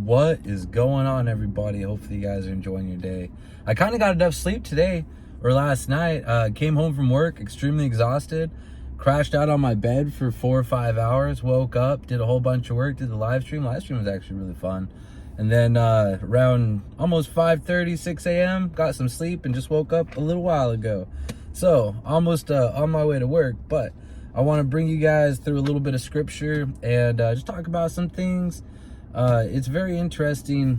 What is going on, everybody? Hopefully you guys are enjoying your day. I kind of got enough sleep today or last night. Came home from work extremely exhausted, crashed out on my bed for 4 or 5 hours, woke up, did a whole bunch of work, did the live stream. Live stream was actually really fun. And then around almost 5:30, 6 a.m., got some sleep and just woke up a little while ago. So almost on my way to work, but I want to bring you guys through a little bit of scripture and just talk about some things. It's very interesting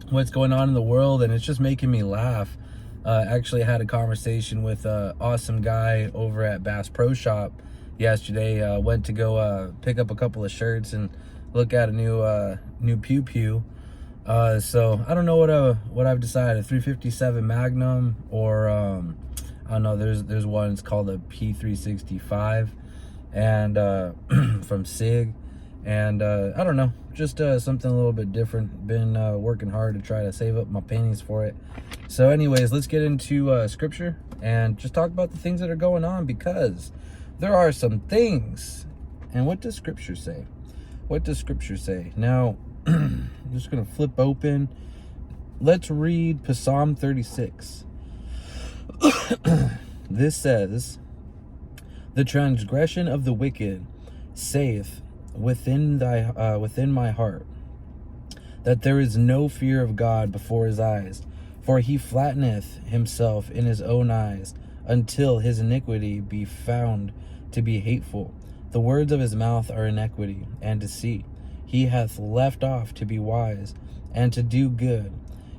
what's going on in the world, and it's just making me laugh. Actually had a conversation with an awesome guy over at Bass Pro Shop yesterday. Went to go pick up a couple of shirts and look at a new Pew Pew. So I don't know what I've decided, a 357 Magnum or I don't know, there's one, it's called a P365 and from SIG, and I don't know, just something a little bit different. Been working hard to try to save up my pennies for it. So anyways, let's get into scripture and just talk about the things that are going on, because there are some things. And what does scripture say? What does scripture say? Now I'm just gonna flip open. Let's read Psalm 36. This says, "The transgression of the wicked saith within my heart, that there is no fear of God before his eyes. For he flatteneth himself in his own eyes, until his iniquity be found to be hateful. The words of his mouth are iniquity and deceit. He hath left off to be wise, and to do good.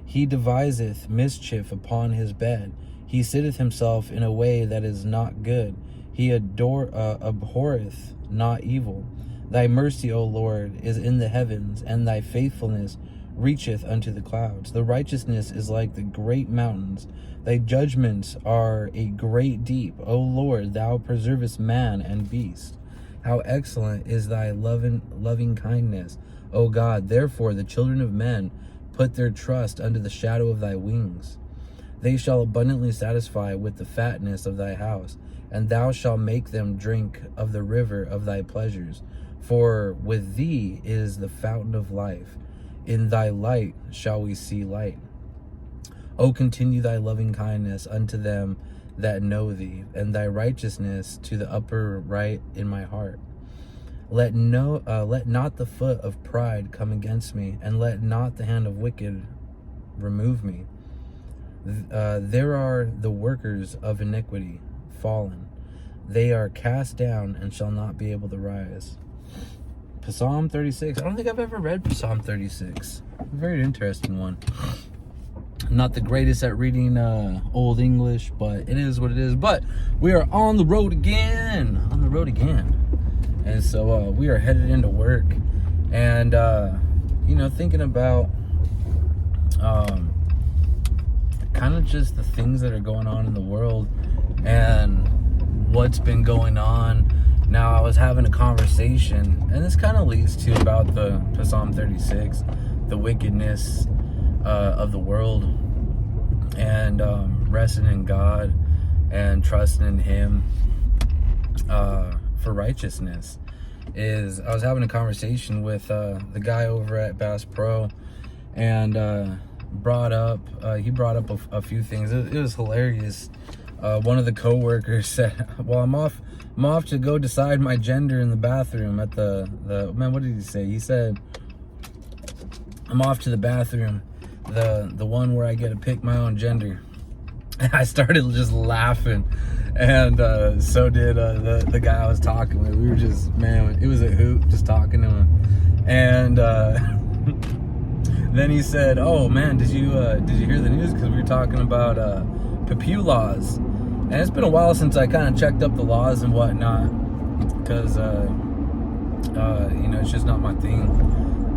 He deviseth mischief upon his bed. He sitteth himself in a way that is not good. He abhorreth not evil. Thy mercy, O Lord, is in the heavens, and thy faithfulness reacheth unto the clouds. The righteousness is like the great mountains. Thy judgments are a great deep. O Lord, thou preservest man and beast. How excellent is thy loving kindness, O God. Therefore the children of men put their trust under the shadow of thy wings. They shall abundantly satisfy with the fatness of thy house, and thou shalt make them drink of the river of thy pleasures. For with thee is the fountain of life. In thy light shall we see light. O continue thy loving kindness unto them that know thee, and thy righteousness to the upright in my heart. Let not the foot of pride come against me, and let not the hand of wicked remove me. There are the workers of iniquity fallen. They are cast down and shall not be able to rise." Psalm 36. I don't think I've ever read Psalm 36. Very interesting one. Not the greatest at reading Old English, but it is what it is. But we are on the road again. And so we are headed into work. And, thinking about kind of just the things that are going on in the world and what's been going on. Now, I was having a conversation, and this kind of leads to about the Psalm 36, the wickedness of the world, and resting in God and trusting in him for righteousness. I was having a conversation with the guy over at Bass Pro, and he brought up a few things. It was hilarious. One of the co-workers said, "Well, I'm off to go decide my gender in the bathroom at the man, what did he say? He said, I'm off to the bathroom, the one where I get to pick my own gender." And I started just laughing, and so did the guy I was talking with. We were just, man, it was a hoot just talking to him. And then he said, "Oh man, did you hear the news? Because we were talking about Pew laws." And it's been a while since I kind of checked up the laws and whatnot, because it's just not my thing.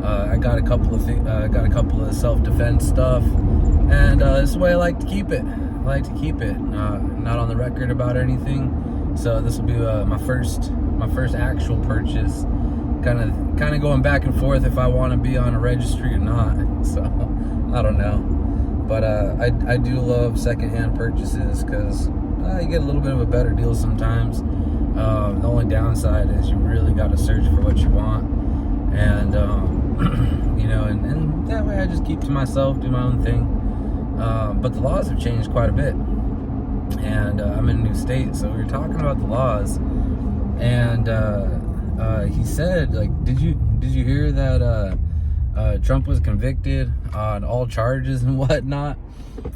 I got a couple of self-defense stuff, and this is the way I like to keep it. Not on the record about anything. So this will be my first actual purchase. Kind of going back and forth if I want to be on a registry or not. So I don't know, but I do love secondhand purchases, because you get a little bit of a better deal sometimes. The only downside is you really got to search for what you want, and and that way I just keep to myself, do my own thing. But the laws have changed quite a bit, and I'm in a new state, so we were talking about the laws, and he said, like, did you hear that Trump was convicted on all charges and whatnot?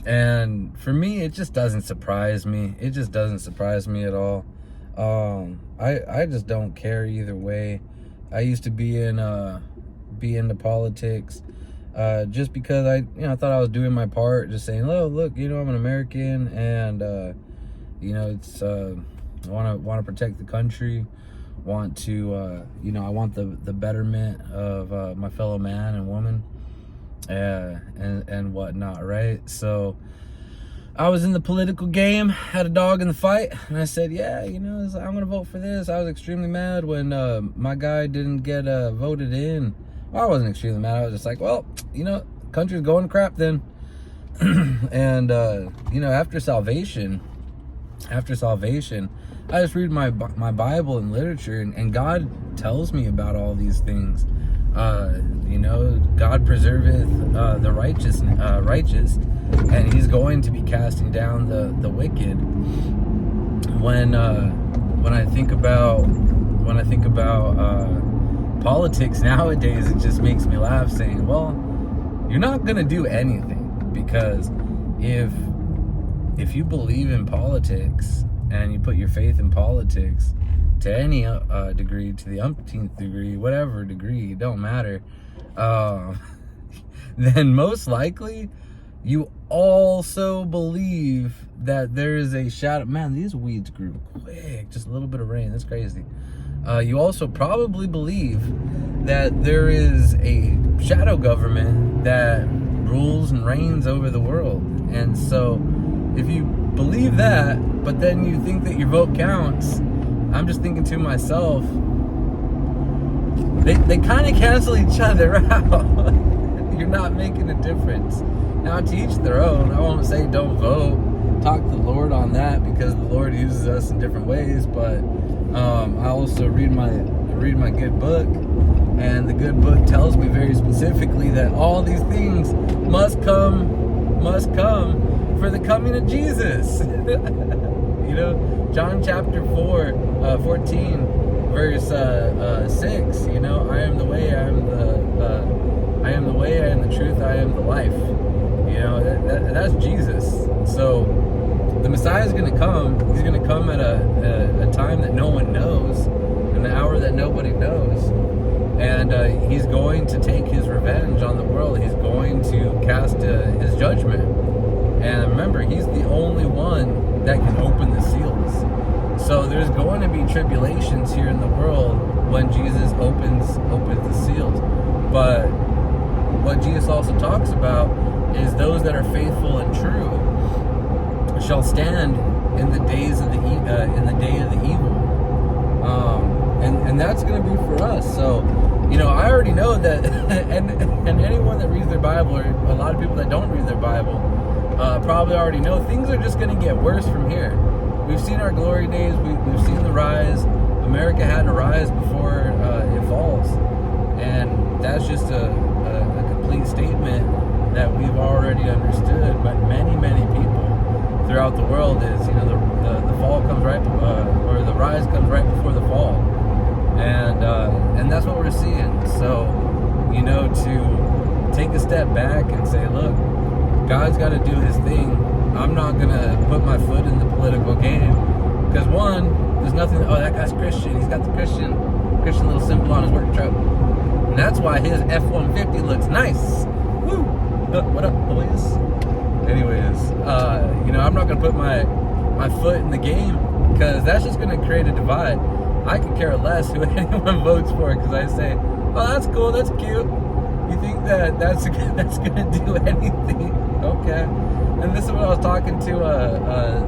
And for me, it just doesn't surprise me. It just doesn't surprise me at all. I just don't care either way. I used to be into politics, just because I thought I was doing my part, just saying, oh, look, I'm an American, and it's I want to protect the country, want to I want the betterment of my fellow man and woman, and whatnot, right? So I was in the political game, had a dog in the fight, and I said, yeah, I'm gonna vote for this. I was extremely mad when my guy didn't get voted in. Well, I wasn't extremely mad. I was just like, well, country's going to crap then. And after salvation, I just read my Bible and literature, and God tells me about all these things. God preserveth the righteous, and He's going to be casting down the wicked. When I think about politics nowadays, it just makes me laugh, saying, well, you're not gonna do anything, because if you believe in politics and you put your faith in politics to any degree, to the umpteenth degree, whatever degree, it don't matter, then most likely you also believe that there is a shadow. Man, these weeds grew quick. Just a little bit of rain. That's crazy. You also probably believe that there is a shadow government that rules and reigns over the world. And so if you believe that, but then you think that your vote counts, I'm just thinking to myself, they kind of cancel each other out. You're not making a difference. Now, to each their own. I won't say don't vote. Talk to the Lord on that, because the Lord uses us in different ways. But I also read my good book, and the good book tells me very specifically that all these things must come for the coming of Jesus. John chapter 14, verse 6. I am the way, I am the way, I am the truth, I am the life. That's Jesus. So the Messiah is going to come. He's going to come at a time that no one knows, an hour that nobody knows, and he's going to take his revenge on the world. He's going to cast his judgment. And remember, he's the only one that can open the seals. So there's going to be tribulations here in the world when Jesus opens the seals. But what Jesus also talks about is those that are faithful and true shall stand in the days of in the day of the evil, and that's going to be for us. So I already know that, and anyone that reads their Bible, or a lot of people that don't read their Bible, probably already know things are just going to get worse from here. We've seen our glory days. We've seen the rise. America had to rise before it falls, and that's just a complete statement that we've already understood. But many people throughout the world is, the fall comes right, or the rise comes right before the fall, and that's what we're seeing. So, to take a step back and say, look, God's got to do His thing. I'm not gonna put my foot in the political game, because one, there's nothing. Oh, that guy's Christian. He's got the Christian little symbol on his work truck, and that's why his F-150 looks nice. Woo! What up, boys? Anyways, I'm not gonna put my foot in the game, because that's just gonna create a divide. I could care less who anyone votes for, because I say, oh, that's cool, that's cute. You think that's gonna do anything? Okay. And this is what I was talking to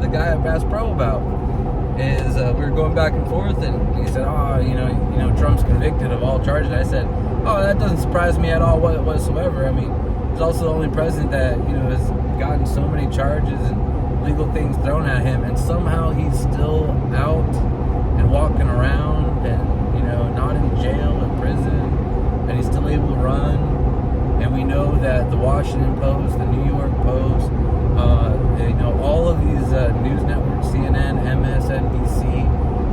the guy at Bass Pro about. Is we were going back and forth, and he said, oh, Trump's convicted of all charges. I said, oh, that doesn't surprise me at all whatsoever. I mean, he's also the only president that has gotten so many charges and legal things thrown at him, and somehow he's still out and walking around, and not in jail or prison. and he's still able to run. And we know that the Washington Post, the New York Post, all of these news networks, CNN, MSNBC,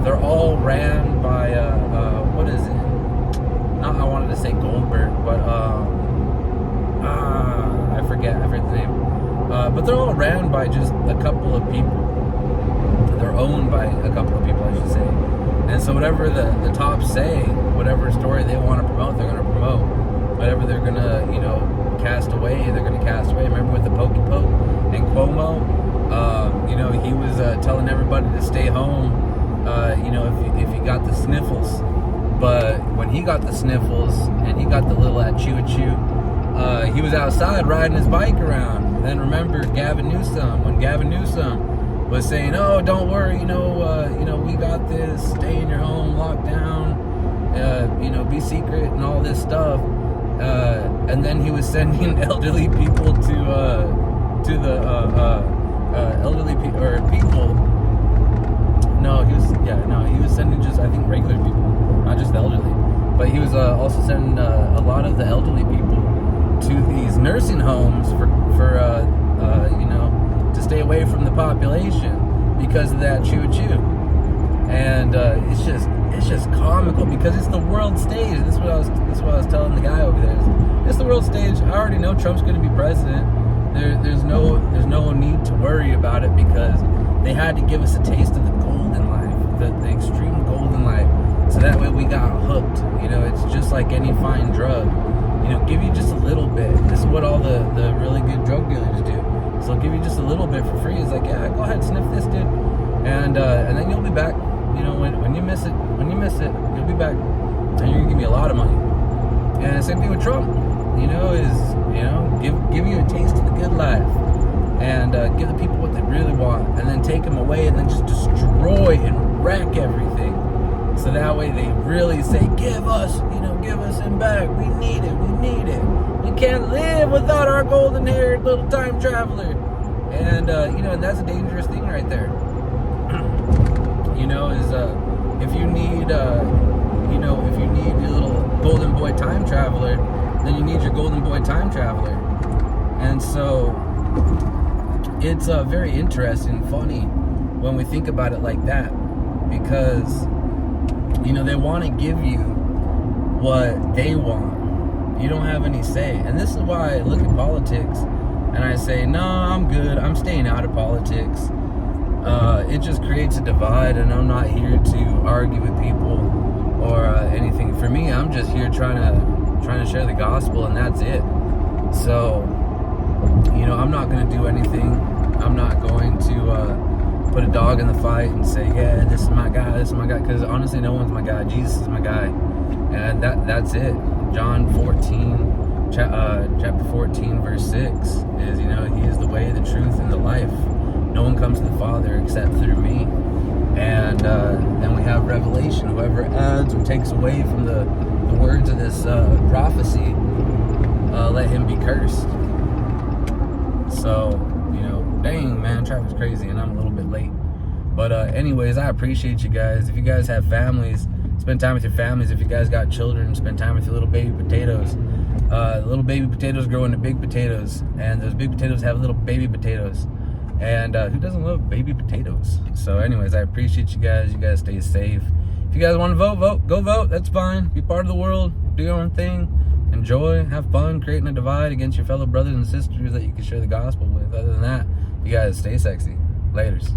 they're all ran by, what is it? Not, I wanted to say Goldberg, but, I forget the name. But they're all ran by just a couple of people. They're owned by a couple of people, I should say. And so whatever the tops say, whatever story they want to promote, they're going to promote. Whatever they're going to, cast away, they're going to cast away. Remember with the Pokey Poke and Cuomo? He was telling everybody to stay home, if he got the sniffles. But when he got the sniffles and he got the little choo-choo, he was outside riding his bike around. And then remember Gavin Newsom, when Gavin Newsom was saying, "Oh, don't worry, we got this. Stay in your home, lock down, be secret and all this stuff." And then he was sending elderly people to the elderly people or people. He was sending just, I think, regular people, not just the elderly. But he was also sending a lot of the elderly people to these nursing homes for to stay away from the population because of that choo-choo. And it's just comical because it's the world stage. This is what I was telling the guy over there. It's the world stage. I already know Trump's going to be president. There's no need to worry about it because they had to give us a taste of the golden life, the extreme golden life, so that way we got hooked. It's just like any fine drug. Give you just a little bit. This is what all the really good drug dealers do. So they'll give you just a little bit for free. It's like, yeah, go ahead, sniff this, dude, and then you'll be back. When you miss it, you'll be back, and you're gonna give me a lot of money. And same thing with Trump. Give you a taste of the good life, and give the people what they really want, and then take them away, and then just destroy and wreck everything. So that way they really say, give us him back. We need it. We can't live without our golden-haired little time traveler. And and that's a dangerous thing right there. If you need your little golden boy time traveler, then you need your golden boy time traveler. And so it's very interesting and funny when we think about it like that, because they want to give you what they want. You don't have any say. And this is why I look at politics and I say, no, I'm good. I'm staying out of politics. It just creates a divide, and I'm not here to argue with people or anything. For me, I'm just here trying to share the gospel, and that's it. So, I'm not going to do anything. I'm not going to put a dog in the fight and say, yeah, this is my guy, because honestly, no one's my guy. Jesus is my guy, and that's it. John 14, chapter 14, verse 6 is, he is the way, the truth, and the life. No one comes to the Father except through me. And then we have Revelation. Whoever adds or takes away from the words of this prophecy, let him be cursed. So, dang, man, traffic's crazy, and I'm a little bit late. But anyways, I appreciate you guys. If you guys have families, spend time with your families. If you guys got children, spend time with your little baby potatoes. Little baby potatoes grow into big potatoes, and those big potatoes have little baby potatoes. And who doesn't love baby potatoes? So anyways, I appreciate you guys. You guys stay safe. If you guys want to vote, go vote. That's fine. Be part of the world. Do your own thing. Enjoy. Have fun creating a divide against your fellow brothers and sisters that you can share the gospel with. Other than that, you guys stay sexy. Laters.